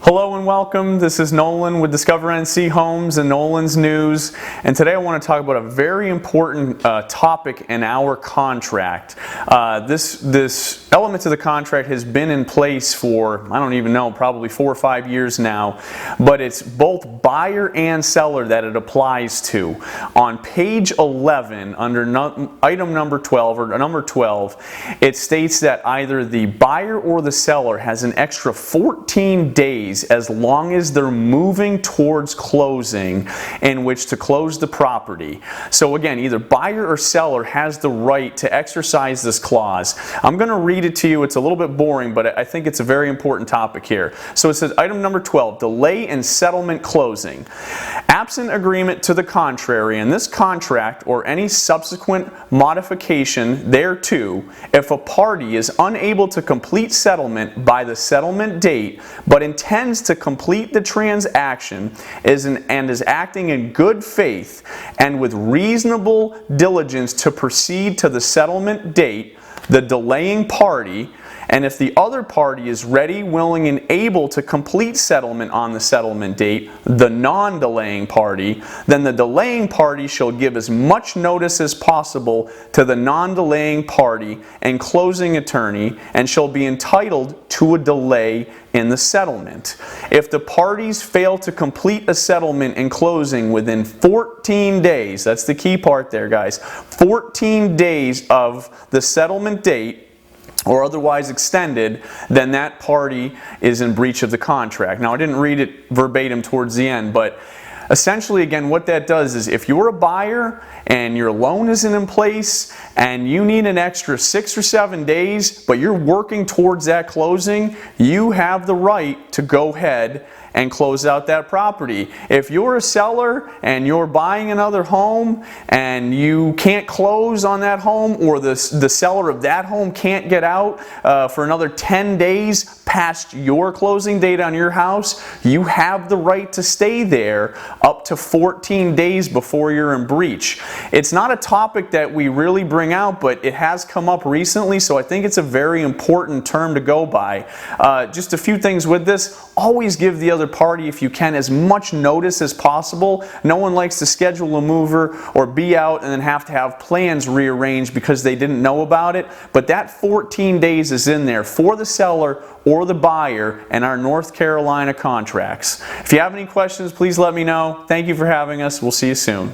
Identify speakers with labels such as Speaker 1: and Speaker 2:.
Speaker 1: Hello and welcome. This is Nolan with Discover NC Homes and Nolan's News, and today I want to talk about a very important topic in our contract. This element of the contract has been in place for, I don't even know, probably 4 or 5 years now, but it's both buyer and seller that it applies to. On page 11, under item number 12, or number 12, it states that either the buyer or the seller has an extra 14 days as long as they're moving towards closing in which to close the property. So again, either buyer or seller has the right to exercise this clause. I'm going to read it to you. It's a little bit boring, but I think it's a very important topic here. So it says, item number 12, delay in settlement closing. Absent agreement to the contrary in this contract or any subsequent modification thereto, if a party is unable to complete settlement by the settlement date but intends to complete the transaction and is acting in good faith and with reasonable diligence to proceed to the settlement date, the delaying party, and if the other party is ready, willing, and able to complete settlement on the settlement date, the non-delaying party, then the delaying party shall give as much notice as possible to the non-delaying party and closing attorney and shall be entitled to a delay in the settlement. If the parties fail to complete a settlement and closing within 14 days, that's the key part there, guys, 14 days of the settlement date, or otherwise extended, then that party is in breach of the contract. Now, I didn't read it verbatim towards the end, but essentially, again, what that does is if you're a buyer and your loan isn't in place and you need an extra 6 or 7 days, but you're working towards that closing, you have the right to go ahead and close out that property. If you're a seller and you're buying another home and you can't close on that home, or the seller of that home can't get out for another 10 days past your closing date on your house, you have the right to stay there up to 14 days before you're in breach. It's not a topic that we really bring out, but it has come up recently, so I think it's a very important term to go by. Just a few things with this. Always give the other party, if you can, as much notice as possible. No one likes to schedule a mover or be out and then have to have plans rearranged because they didn't know about it. But that 14 days is in there for the seller or the buyer in our North Carolina contracts. If you have any questions, please let me know. Thank you for having us. We'll see you soon.